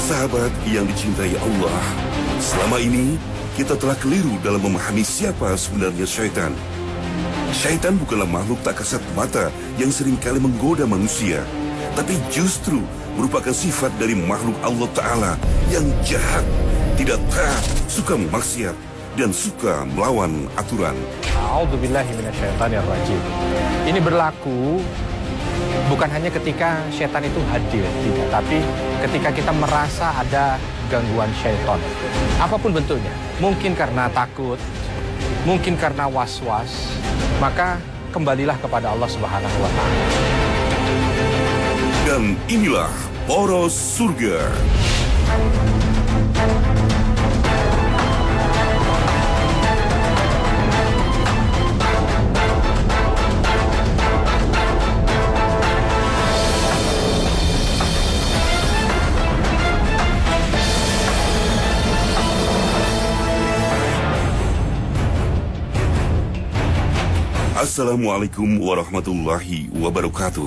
Sahabat yang dicintai Allah, selama ini kita telah keliru dalam memahami siapa sebenarnya syaitan. Syaitan bukanlah makhluk tak kasat mata yang seringkali menggoda manusia, tapi justru merupakan sifat dari makhluk Allah Ta'ala yang jahat, tidak taat, suka maksiat, dan suka melawan aturan. A'udzubillahi minasyaitonirrajim. Ini berlaku bukan hanya ketika syaitan itu hadir, tidak, tapi ketika kita merasa ada gangguan syaitan. Apapun bentuknya, mungkin karena takut, mungkin karena was-was, maka kembalilah kepada Allah Subhanahu wa Ta'ala. Dan inilah Poros Surga. Assalamualaikum warahmatullahi wabarakatuh.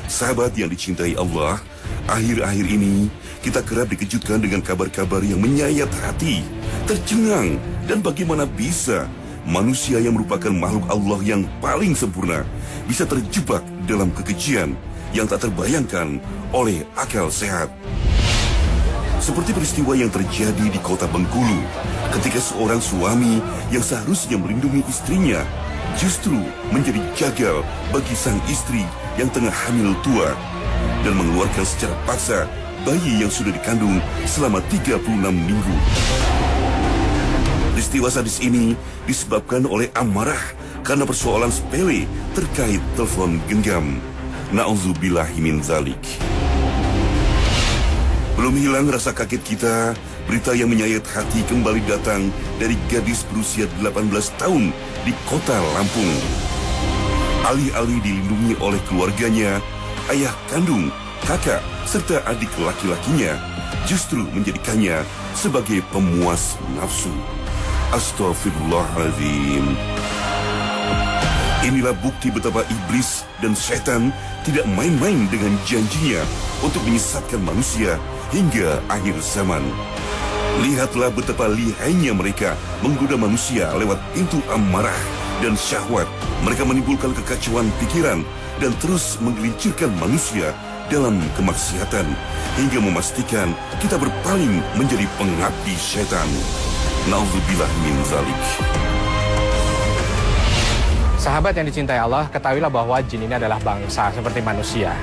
Sahabat yang dicintai Allah, akhir-akhir ini kita kerap dikejutkan dengan kabar-kabar yang menyayat hati, tercengang, dan bagaimana bisa manusia yang merupakan makhluk Allah yang paling sempurna bisa terjebak dalam kekejian yang tak terbayangkan oleh akal sehat. Seperti peristiwa yang terjadi di kota Bengkulu ketika seorang suami yang seharusnya melindungi istrinya justru menjadi gagal bagi sang istri yang tengah hamil tua dan mengeluarkan secara paksa bayi yang sudah dikandung selama 36 minggu. Peristiwa sadis ini disebabkan oleh amarah karena persoalan sepele terkait telepon genggam. Na'udzubillahi min zalik. Belum hilang rasa kaget kita, berita yang menyayat hati kembali datang dari gadis berusia 18 tahun di kota Lampung. Alih-alih dilindungi oleh keluarganya, ayah kandung, kakak, serta adik laki-lakinya justru menjadikannya sebagai pemuas nafsu. Astaghfirullahaladzim. Inilah bukti betapa iblis dan setan tidak main-main dengan janjinya untuk menyesatkan manusia hingga akhir zaman. Lihatlah betapa lihainya mereka menggoda manusia lewat pintu amarah dan syahwat. Mereka menimbulkan kekacauan pikiran dan terus menggelincirkan manusia dalam kemaksiatan hingga memastikan kita berpaling menjadi pengabdi setan. Na'udzubillah min zalik. Sahabat yang dicintai Allah, ketahuilah bahwa jin ini adalah bangsa seperti manusia.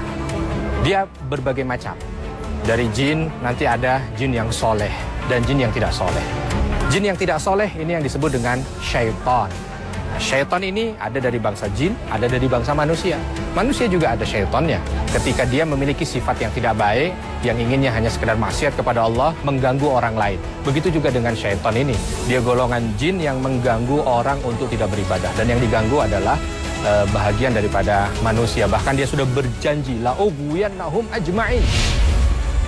Dia berbagai macam. Dari jin nanti ada jin yang soleh dan jin yang tidak soleh. Jin yang tidak soleh ini yang disebut dengan syaitan. Nah, syaitan ini ada dari bangsa jin, ada dari bangsa manusia. Manusia juga ada syaitannya. Ketika dia memiliki sifat yang tidak baik, yang inginnya hanya sekedar maksiat kepada Allah, mengganggu orang lain. Begitu juga dengan syaitan ini. Dia golongan jin yang mengganggu orang untuk tidak beribadah. Dan yang diganggu adalah bahagian daripada manusia. Bahkan dia sudah berjanji, la'ughwiyannahum ajma'in.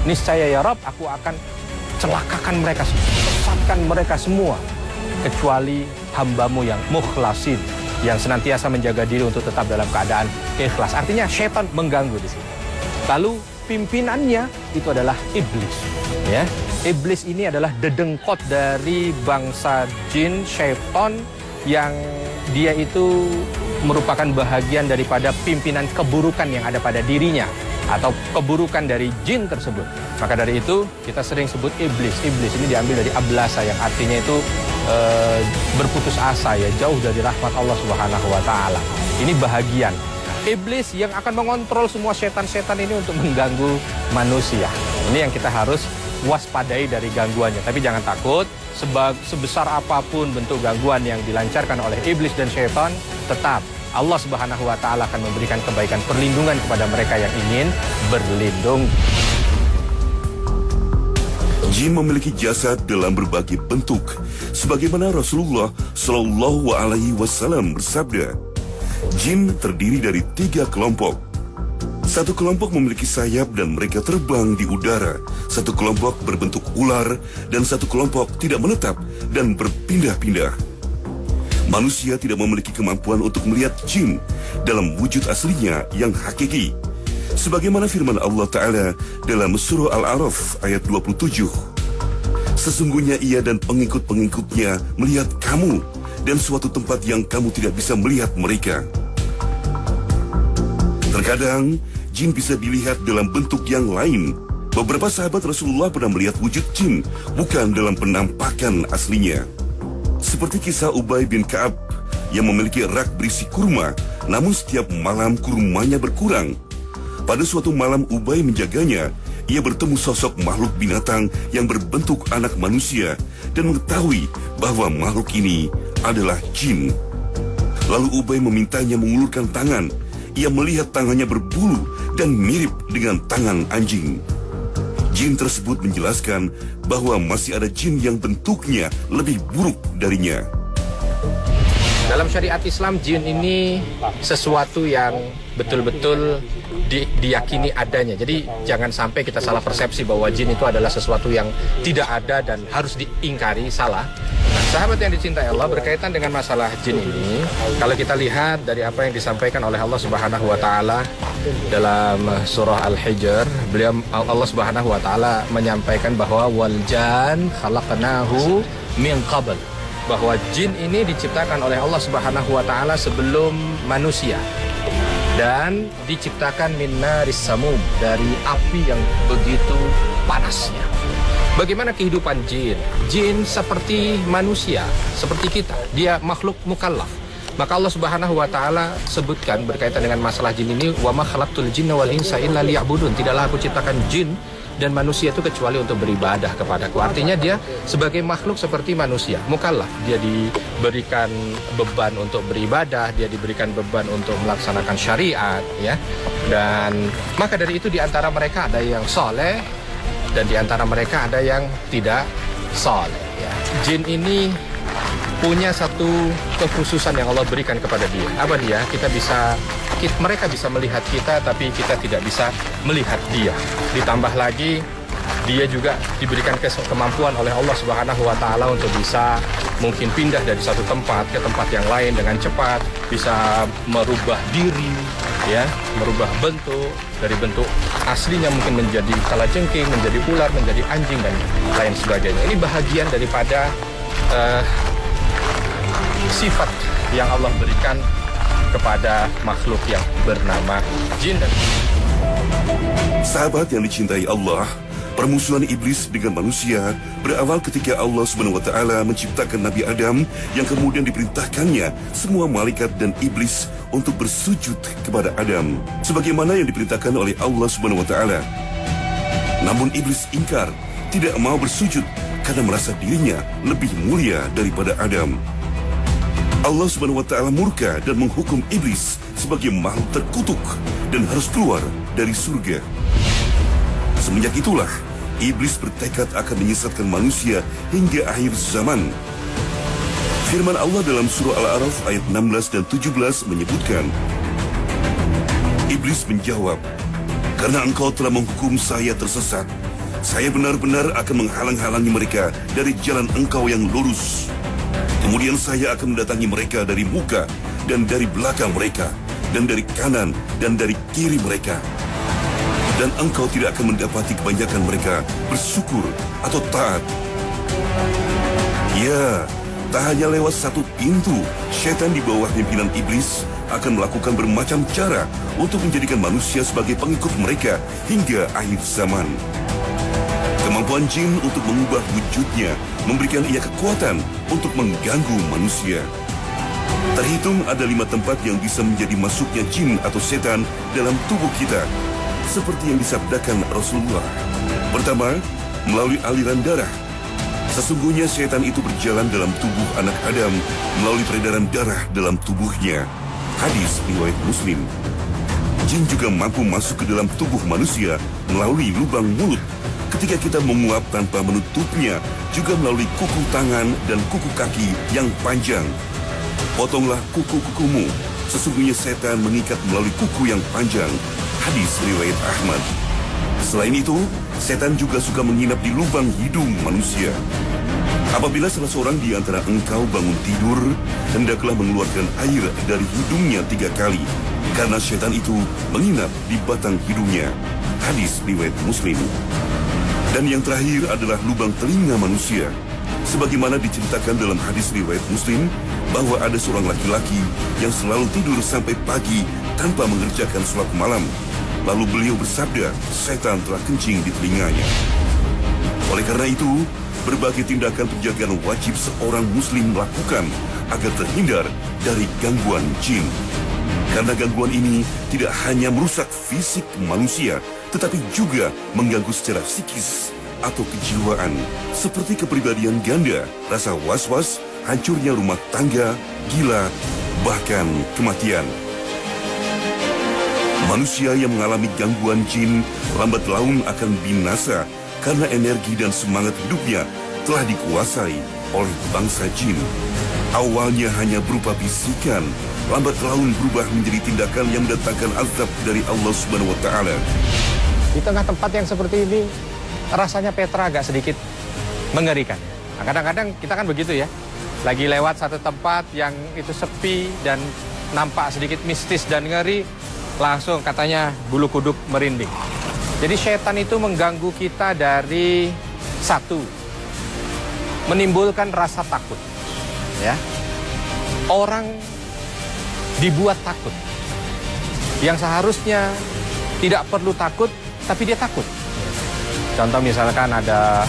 Niscaya ya Rabb, aku akan celakakan mereka semua, sesatkan mereka semua, kecuali hambamu yang mukhlasin, yang senantiasa menjaga diri untuk tetap dalam keadaan ikhlas. Artinya syaitan mengganggu di sini. Lalu pimpinannya itu adalah iblis. Ya, iblis ini adalah dedengkot dari bangsa jin, syaitan, yang dia itu merupakan bahagian daripada pimpinan keburukan yang ada pada dirinya, atau keburukan dari jin tersebut. Maka dari itu kita sering sebut iblis. Iblis ini diambil dari ablasa yang artinya itu berputus asa, ya, jauh dari rahmat Allah Subhanahu wa Ta'ala. Ini bahagian iblis yang akan mengontrol semua setan-setan ini untuk mengganggu manusia. Ini yang kita harus waspadai dari gangguannya. Tapi jangan takut, sebesar apapun bentuk gangguan yang dilancarkan oleh iblis dan setan, tetap Allah Subhanahu wa Ta'ala akan memberikan kebaikan perlindungan kepada mereka yang ingin berlindung. Jin memiliki jasad dalam berbagai bentuk, sebagaimana Rasulullah Shallallahu Alaihi Wasallam bersabda. Jin terdiri dari 3 kelompok. Satu kelompok memiliki sayap dan mereka terbang di udara. Satu kelompok berbentuk ular dan satu kelompok tidak menetap dan berpindah-pindah. Manusia tidak memiliki kemampuan untuk melihat jin dalam wujud aslinya yang hakiki. Sebagaimana firman Allah Ta'ala dalam surah Al-A'raf ayat 27. Sesungguhnya ia dan pengikut-pengikutnya melihat kamu dan suatu tempat yang kamu tidak bisa melihat mereka. Terkadang, jin bisa dilihat dalam bentuk yang lain. Beberapa sahabat Rasulullah pernah melihat wujud jin, bukan dalam penampakan aslinya. Seperti kisah Ubay bin Ka'ab yang memiliki rak berisi kurma, namun setiap malam kurmanya berkurang. Pada suatu malam Ubay menjaganya, ia bertemu sosok makhluk binatang yang berbentuk anak manusia dan mengetahui bahwa makhluk ini adalah jin. Lalu Ubay memintanya mengulurkan tangan. Ia melihat tangannya berbulu dan mirip dengan tangan anjing. Jin tersebut menjelaskan bahwa masih ada jin yang bentuknya lebih buruk darinya. Dalam syariat Islam, jin ini sesuatu yang betul-betul diyakini adanya. Jadi jangan sampai kita salah persepsi bahwa jin itu adalah sesuatu yang tidak ada dan harus diingkari, salah. Nah, sahabat yang dicintai Allah, berkaitan dengan masalah jin ini, kalau kita lihat dari apa yang disampaikan oleh Allah Subhanahu wa taala dalam surah Al-Hijr, Allah Subhanahu wa taala menyampaikan bahwa wal jan khalaqnahu min qabl, bahwa jin ini diciptakan oleh Allah Subhanahu wa taala sebelum manusia dan diciptakan min naris samum, dari api yang begitu panasnya. Bagaimana kehidupan jin? Jin seperti manusia, seperti kita. Dia makhluk mukallaf. Maka Allah Subhanahu wa taala sebutkan berkaitan dengan masalah jin ini, wa ma khalaqtul jinna wal insa illa liya'budun. Tidaklah aku ciptakan jin dan manusia itu kecuali untuk beribadah kepadaku. Artinya dia sebagai makhluk seperti manusia, mukallaf. Dia diberikan beban untuk beribadah, dia diberikan beban untuk melaksanakan syariat, ya. Dan maka dari itu di antara mereka ada yang soleh dan di antara mereka ada yang tidak soleh, ya. Jin ini punya satu kekhususan yang Allah berikan kepada dia. Apa dia? Mereka bisa melihat kita, tapi kita tidak bisa melihat dia. Ditambah lagi, dia juga diberikan kemampuan oleh Allah Subhanahu wa taala untuk bisa mungkin pindah dari satu tempat ke tempat yang lain dengan cepat, bisa merubah diri, ya, merubah bentuk, dari bentuk aslinya mungkin menjadi kalajengking, menjadi ular, menjadi anjing dan lain sebagainya. Ini bahagian daripada sifat yang Allah berikan kepada makhluk yang bernama jin. Dan sahabat yang dicintai Allah, permusuhan iblis dengan manusia berawal ketika Allah SWT menciptakan Nabi Adam yang kemudian diperintahkannya semua malaikat dan iblis untuk bersujud kepada Adam sebagaimana yang diperintahkan oleh Allah SWT. Namun iblis ingkar, tidak mau bersujud karena merasa dirinya lebih mulia daripada Adam. Allah SWT murka dan menghukum iblis sebagai makhluk terkutuk dan harus keluar dari surga. Semenjak itulah, iblis bertekad akan menyesatkan manusia hingga akhir zaman. Firman Allah dalam surah Al-A'raf ayat 16 dan 17 menyebutkan, iblis menjawab, karena engkau telah menghukum saya tersesat, saya benar-benar akan menghalang-halangi mereka dari jalan engkau yang lurus. Kemudian saya akan mendatangi mereka dari muka dan dari belakang mereka, dan dari kanan dan dari kiri mereka. Dan engkau tidak akan mendapati kebanyakan mereka bersyukur atau taat. Ya, tak hanya lewat satu pintu, syaitan di bawah pimpinan iblis akan melakukan bermacam cara untuk menjadikan manusia sebagai pengikut mereka hingga akhir zaman. Kemampuan jin untuk mengubah wujudnya memberikan ia kekuatan untuk mengganggu manusia. Terhitung ada 5 tempat yang bisa menjadi masuknya jin atau setan dalam tubuh kita, seperti yang disabdakan Rasulullah. Pertama, melalui aliran darah. Sesungguhnya setan itu berjalan dalam tubuh anak Adam melalui peredaran darah dalam tubuhnya. Hadis riwayat Muslim. Jin juga mampu masuk ke dalam tubuh manusia melalui lubang mulut ketika kita menguap tanpa menutupnya, juga melalui kuku tangan dan kuku kaki yang panjang. Potonglah kuku-kukumu, sesungguhnya setan mengikat melalui kuku yang panjang. Hadis riwayat Ahmad. Selain itu, setan juga suka menginap di lubang hidung manusia. Apabila salah seorang di antara engkau bangun tidur, hendaklah mengeluarkan air dari hidungnya 3 kali. karena setan itu menginap di batang hidungnya. Hadis riwayat Muslim. Dan yang terakhir adalah lubang telinga manusia. Sebagaimana diceritakan dalam hadis riwayat Muslim bahwa ada seorang laki-laki yang selalu tidur sampai pagi tanpa mengerjakan sholat malam. Lalu beliau bersabda, setan telah kencing di telinganya. Oleh karena itu, berbagai tindakan penjagaan wajib seorang muslim lakukan agar terhindar dari gangguan jin. Karena gangguan ini tidak hanya merusak fisik manusia, tetapi juga mengganggu secara psikis atau kejiwaan, seperti kepribadian ganda, rasa was-was, hancurnya rumah tangga, gila, bahkan kematian. Manusia yang mengalami gangguan jin lambat laun akan binasa karena energi dan semangat hidupnya telah dikuasai oleh bangsa jin. Awalnya hanya berupa bisikan, lambat laun berubah menjadi tindakan yang mendatangkan azab dari Allah Subhanahu wa Ta'ala. Di tengah tempat yang seperti ini, rasanya Petra agak sedikit mengerikan. Nah, kadang-kadang kita kan begitu ya, lagi lewat satu tempat yang itu sepi dan nampak sedikit mistis dan ngeri, langsung katanya bulu kuduk merinding. Jadi setan itu mengganggu kita dari satu, menimbulkan rasa takut. Ya, orang dibuat takut. Yang seharusnya tidak perlu takut, tapi dia takut. Contoh misalkan ada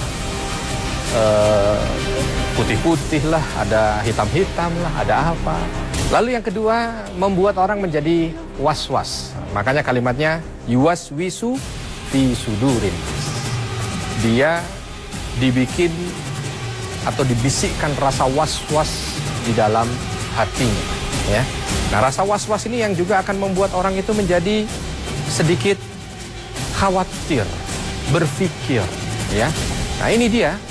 putih-putih lah, ada hitam-hitam lah, ada apa. Lalu yang kedua, membuat orang menjadi was-was. Makanya kalimatnya yuwaswisu fi sudurin. Dia dibikin atau dibisikkan rasa was-was di dalam hatinya, ya. Nah, rasa was-was ini yang juga akan membuat orang itu menjadi sedikit khawatir, berpikir, ya. Nah, ini dia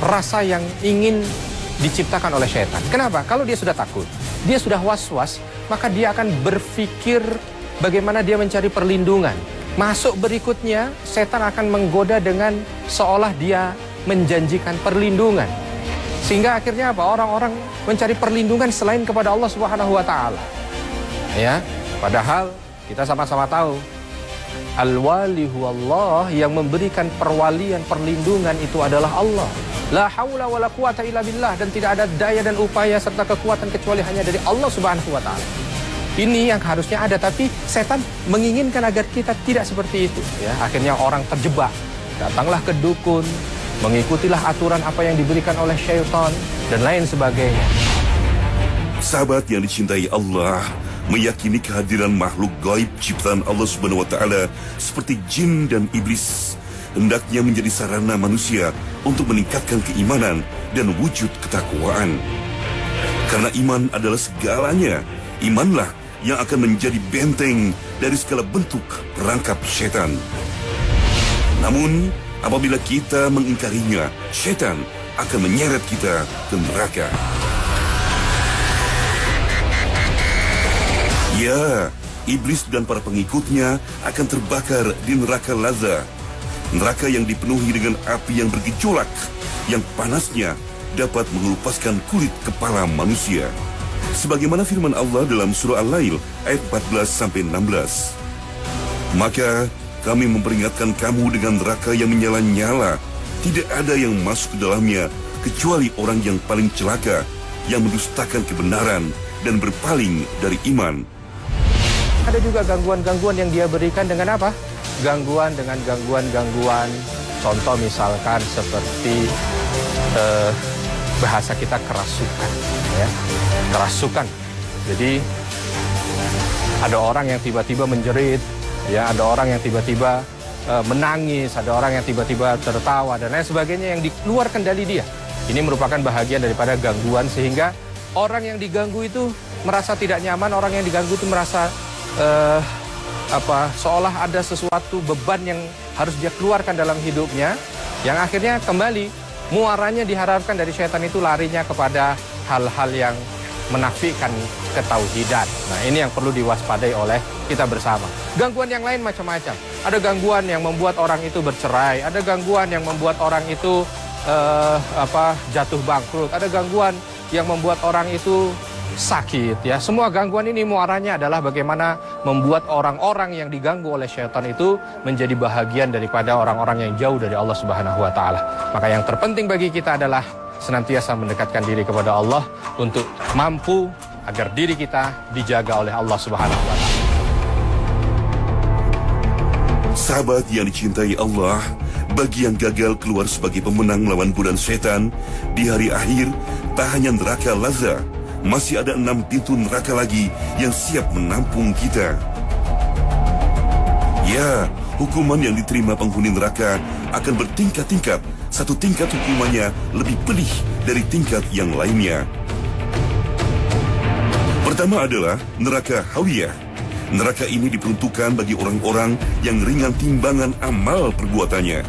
rasa yang ingin diciptakan oleh setan. Kenapa? Kalau dia sudah takut, dia sudah was-was, maka dia akan berpikir bagaimana dia mencari perlindungan. Masuk berikutnya, setan akan menggoda dengan seolah dia menjanjikan perlindungan. Sehingga akhirnya apa? Orang-orang mencari perlindungan selain kepada Allah Subhanahu wa Ta'ala. Ya, padahal kita sama-sama tahu al-wali huwallah, yang memberikan perwalian, perlindungan itu adalah Allah. La haula wala quwata illa billah, dan tidak ada daya dan upaya serta kekuatan kecuali hanya dari Allah Subhanahu wa Ta'ala. Ini yang harusnya ada, tapi setan menginginkan agar kita tidak seperti itu, ya. Akhirnya orang terjebak. Datanglah ke dukun, mengikutilah aturan apa yang diberikan oleh syaitan, dan lain sebagainya. Sahabat yang dicintai Allah, meyakini kehadiran makhluk gaib ciptaan Allah Subhanahu wa Ta'ala seperti jin dan iblis hendaknya menjadi sarana manusia untuk meningkatkan keimanan dan wujud ketakwaan. Karena iman adalah segalanya. Imanlah yang akan menjadi benteng dari segala bentuk perangkap setan. Namun, apabila kita mengingkarinya, setan akan menyeret kita ke neraka. Ya, iblis dan para pengikutnya akan terbakar di neraka Lazza. Neraka yang dipenuhi dengan api yang bergejolak, yang panasnya dapat mengelupaskan kulit kepala manusia. Sebagaimana firman Allah dalam surah Al-Lail ayat 14-16. Maka kami memperingatkan kamu dengan neraka yang menyala-nyala. Tidak ada yang masuk ke dalamnya kecuali orang yang paling celaka, yang mendustakan kebenaran dan berpaling dari iman. Ada juga gangguan-gangguan yang dia berikan dengan apa? Gangguan dengan gangguan-gangguan. Contoh misalkan seperti bahasa kita kerasukan, ya. Kerasukan. Jadi ada orang yang tiba-tiba menjerit, ya, ada orang yang tiba-tiba menangis, ada orang yang tiba-tiba tertawa dan lain sebagainya yang di luar kendali dia. Ini merupakan bahagian daripada gangguan, sehingga orang yang diganggu itu merasa tidak nyaman, orang yang diganggu itu merasa seolah ada sesuatu beban yang harus dia keluarkan dalam hidupnya, yang akhirnya kembali muaranya diharapkan dari setan itu larinya kepada hal-hal yang menafikan ketauhidan. Nah, ini yang perlu diwaspadai oleh kita bersama. Gangguan yang lain macam-macam. Ada gangguan yang membuat orang itu bercerai, ada gangguan yang membuat orang itu jatuh bangkrut, ada gangguan yang membuat orang itu sakit ya. Semua gangguan ini muaranya adalah bagaimana membuat orang-orang yang diganggu oleh syaitan itu menjadi bahagian daripada orang-orang yang jauh dari Allah Subhanahu wa taala. Maka yang terpenting bagi kita adalah senantiasa mendekatkan diri kepada Allah untuk mampu agar diri kita dijaga oleh Allah Subhanahu wa taala. Sahabat yang dicintai Allah, bagi yang gagal keluar sebagai pemenang melawan godaan setan di hari akhir, tak hanya neraka lazza, masih ada 6 pintu neraka lagi yang siap menampung kita. Ya, hukuman yang diterima penghuni neraka akan bertingkat-tingkat. Satu tingkat hukumannya lebih pedih dari tingkat yang lainnya. Pertama adalah neraka Hawiyah. Neraka ini diperuntukkan bagi orang-orang yang ringan timbangan amal perbuatannya.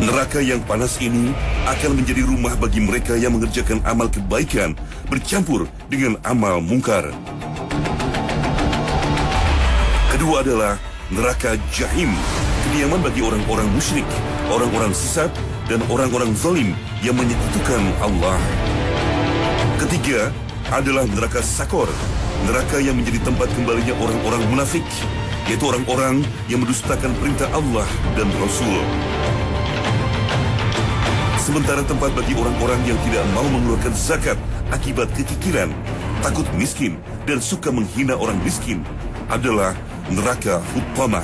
Neraka yang panas ini akan menjadi rumah bagi mereka yang mengerjakan amal kebaikan bercampur dengan amal mungkar. Kedua adalah neraka Jahim, kediaman bagi orang-orang musyrik, orang-orang sesat, dan orang-orang zalim yang menyekutukan Allah. Ketiga adalah neraka Sakor, neraka yang menjadi tempat kembalinya orang-orang munafik, yaitu orang-orang yang mendustakan perintah Allah dan Rasul. Sementara tempat bagi orang-orang yang tidak mau mengeluarkan zakat akibat kekikiran, takut miskin, dan suka menghina orang miskin adalah neraka Huttamah.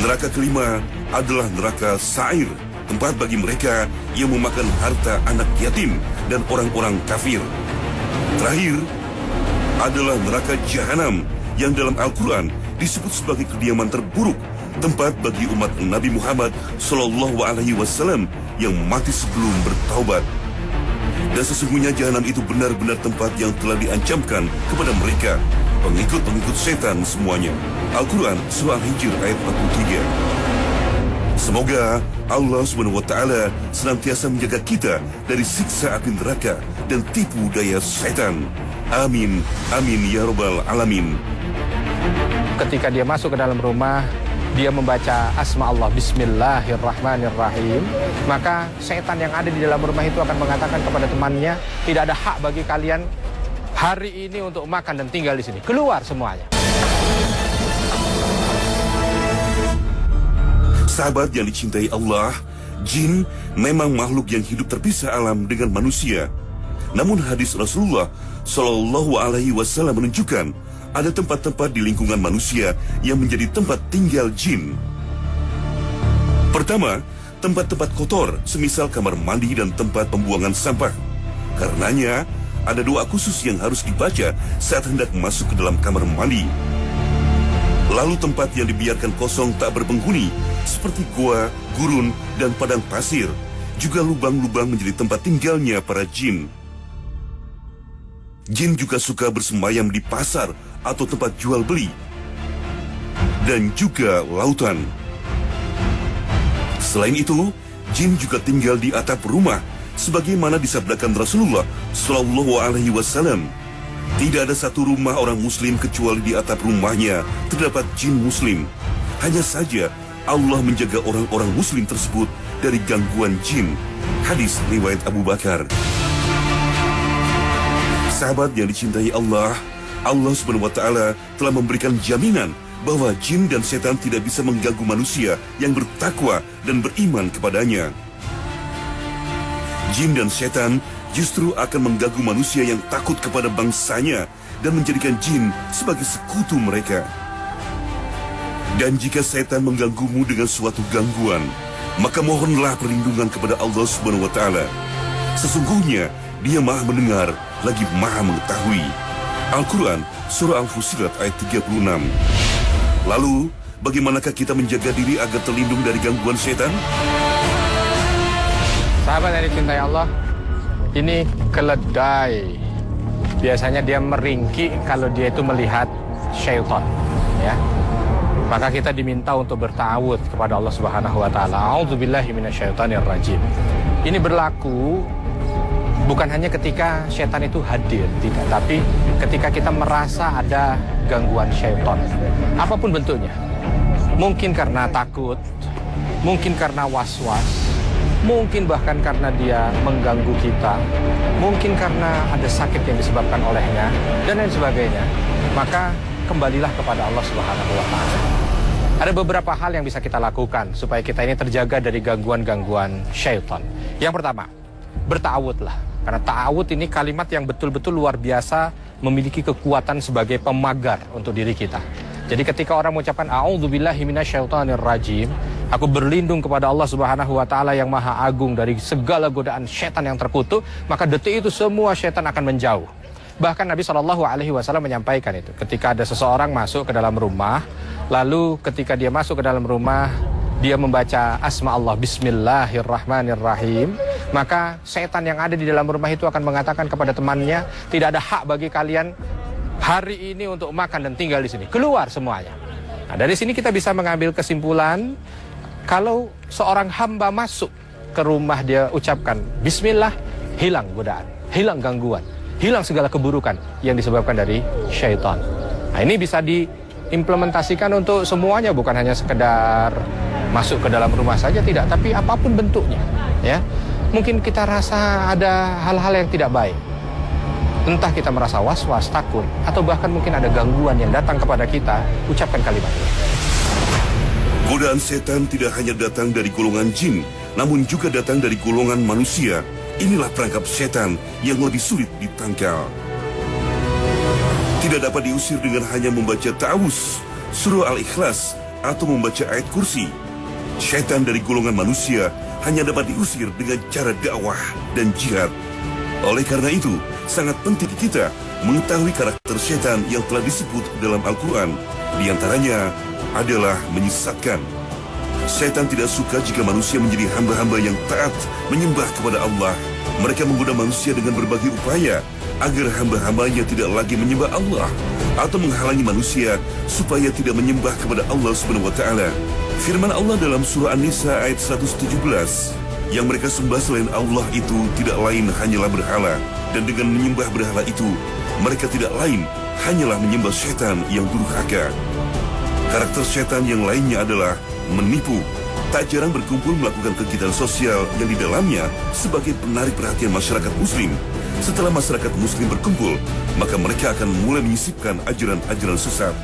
Neraka kelima adalah neraka Sa'ir, tempat bagi mereka yang memakan harta anak yatim dan orang-orang kafir. Terakhir adalah neraka Jahanam yang dalam Al-Quran disebut sebagai kediaman terburuk, tempat bagi umat Nabi Muhammad SAW yang mati sebelum bertaubat. Dan sesungguhnya Jahanam itu benar-benar tempat yang telah diancamkan kepada mereka, pengikut-pengikut setan semuanya. Al-Quran Surah Al-Hijr ayat 43. Semoga Allah SWT senantiasa menjaga kita dari siksa api neraka dan tipu daya setan. Amin, amin ya rabbal alamin. Ketika dia masuk ke dalam rumah, dia membaca asma Allah, Bismillahirrahmanirrahim, maka setan yang ada di dalam rumah itu akan mengatakan kepada temannya, tidak ada hak bagi kalian hari ini untuk makan dan tinggal di sini. Keluar semuanya. Sahabat yang dicintai Allah, jin memang makhluk yang hidup terpisah alam dengan manusia. Namun hadis Rasulullah SAW menunjukkan ada tempat-tempat di lingkungan manusia yang menjadi tempat tinggal jin. Pertama, tempat-tempat kotor, semisal kamar mandi dan tempat pembuangan sampah. Karenanya, ada doa khusus yang harus dibaca saat hendak masuk ke dalam kamar mandi. Lalu tempat yang dibiarkan kosong tak berpenghuni, seperti gua, gurun, dan padang pasir, juga lubang-lubang menjadi tempat tinggalnya para jin. Jin juga suka bersemayam di pasar atau tempat jual beli, dan juga lautan. Selain itu, jin juga tinggal di atap rumah, sebagaimana disabdakan Rasulullah SAW. Tidak ada satu rumah orang Muslim kecuali di atap rumahnya terdapat jin Muslim. Hanya saja Allah menjaga orang-orang Muslim tersebut dari gangguan jin. Hadis riwayat Abu Bakar. Sahabat yang dicintai Allah, Allah SWT telah memberikan jaminan bahwa jin dan setan tidak bisa mengganggu manusia yang bertakwa dan beriman kepadanya. Jin dan setan justru akan mengganggu manusia yang takut kepada bangsanya dan menjadikan jin sebagai sekutu mereka. Dan jika setan mengganggumu dengan suatu gangguan, maka mohonlah perlindungan kepada Allah SWT. Sesungguhnya Dia Maha mendengar lagi Maha mengetahui. Al-Quran Surah Al-Fusilat ayat 36. Lalu, bagaimanakah kita menjaga diri agar terlindung dari gangguan setan? Sahabat yang dicintai Allah, ini keledai. Biasanya dia meringkik kalau dia itu melihat syaitan, ya. Maka kita diminta untuk bertawud kepada Allah Subhanahu wa taala. A'udzubillahi minasyaitonirrajim. Ini berlaku bukan hanya ketika setan itu hadir, tidak, tapi ketika kita merasa ada gangguan syaitan, apapun bentuknya. Mungkin karena takut, mungkin karena was-was, mungkin bahkan karena dia mengganggu kita, mungkin karena ada sakit yang disebabkan olehnya, dan lain sebagainya, maka kembalilah kepada Allah Subhanahu wa Ta'ala. Ada beberapa hal yang bisa kita lakukan supaya kita ini terjaga dari gangguan-gangguan syaitan. Yang pertama, berta'awudlah. Karena ta'awud ini kalimat yang betul-betul luar biasa, memiliki kekuatan sebagai pemagar untuk diri kita. Jadi ketika orang mengucapkan a'udzubillahi minasyaitonirrajim, aku berlindung kepada Allah Subhanahu wa Ta'ala yang Maha Agung dari segala godaan setan yang terkutuk, maka detik itu semua setan akan menjauh. Bahkan Nabi SAW menyampaikan itu. Ketika ada seseorang masuk ke dalam rumah, lalu ketika dia masuk ke dalam rumah, dia membaca asma Allah, Bismillahirrahmanirrahim, maka setan yang ada di dalam rumah itu akan mengatakan kepada temannya, tidak ada hak bagi kalian hari ini untuk makan dan tinggal di sini. Keluar semuanya. Nah, dari sini kita bisa mengambil kesimpulan, kalau seorang hamba masuk ke rumah, dia ucapkan Bismillah, hilang godaan, hilang gangguan, hilang segala keburukan yang disebabkan dari syaitan. Nah, ini bisa diimplementasikan untuk semuanya, bukan hanya sekedar masuk ke dalam rumah saja, tidak, tapi apapun bentuknya, ya. Mungkin kita rasa ada hal-hal yang tidak baik, entah kita merasa was-was, takut, atau bahkan mungkin ada gangguan yang datang kepada kita, ucapkan kalimat ini. Godaan setan tidak hanya datang dari golongan jin, namun juga datang dari golongan manusia. Inilah perangkap setan yang lebih sulit ditangkal. Tidak dapat diusir dengan hanya membaca ta'awuz, surah Al-Ikhlas, atau membaca ayat kursi. Setan dari golongan manusia hanya dapat diusir dengan cara dakwah dan jihad. Oleh karena itu, sangat penting kita mengetahui karakter setan yang telah disebut dalam Al-Quran. Di antaranya adalah menyesatkan. Setan tidak suka jika manusia menjadi hamba-hamba yang taat menyembah kepada Allah. Mereka menggoda manusia dengan berbagai upaya agar hamba-hambanya tidak lagi menyembah Allah atau menghalangi manusia supaya tidak menyembah kepada Allah Subhanahu wa Ta'ala. Firman Allah dalam surah An-Nisa ayat 117, yang mereka sembah selain Allah itu tidak lain hanyalah berhala, dan dengan menyembah berhala itu mereka tidak lain hanyalah menyembah setan yang durhaka. Karakter setan yang lainnya adalah menipu. Tak jarang berkumpul melakukan kegiatan sosial yang di dalamnya sebagai penarik perhatian masyarakat muslim. Setelah masyarakat muslim berkumpul, maka mereka akan mulai menyisipkan ajaran-ajaran sesat.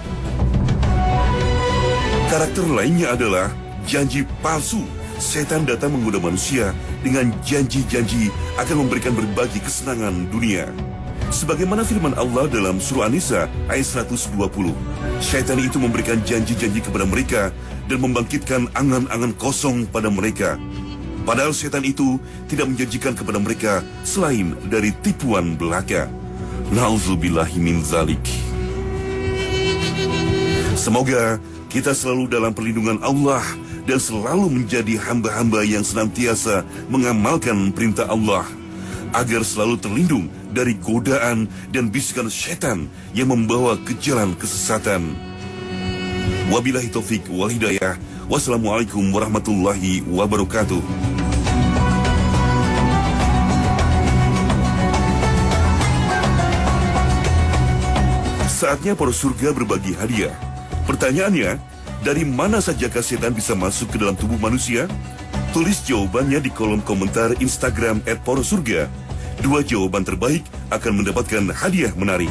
Karakter lainnya adalah janji palsu. Setan datang menggoda manusia dengan janji-janji akan memberikan berbagai kesenangan dunia. Sebagaimana firman Allah dalam surah An-Nisa ayat 120, syaitan itu memberikan janji-janji kepada mereka dan membangkitkan angan-angan kosong pada mereka. Padahal setan itu tidak menjanjikan kepada mereka selain dari tipuan belaka. Nauzubillahi min zalik. Semoga kita selalu dalam perlindungan Allah dan selalu menjadi hamba-hamba yang senantiasa mengamalkan perintah Allah, agar selalu terlindung dari godaan dan bisikan setan yang membawa ke jalan kesesatan. Wabillahi taufik wal hidayah. Wassalamualaikum warahmatullahi wabarakatuh. Saatnya para surga berbagi hadiah. Pertanyaannya, dari mana sajakah setan bisa masuk ke dalam tubuh manusia? Tulis jawabannya di kolom komentar Instagram @porosurga. 2 jawaban terbaik akan mendapatkan hadiah menarik.